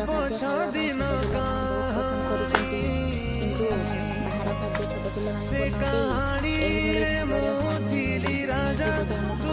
ବାହାର ଖାଦ୍ୟ ଖାଇବା ପାଇଁ ଛୋଟ ପିଲାମାନେ ବହୁତ ପସନ୍ଦ କରୁଛନ୍ତି, କିନ୍ତୁ ବାହାର ଖାଦ୍ୟ ଛୋଟ ପିଲାମାନଙ୍କୁ ନ ଦେଇ ଏହିଭଳି ଭାବରେ ଆମେ ଯଦି ଆମ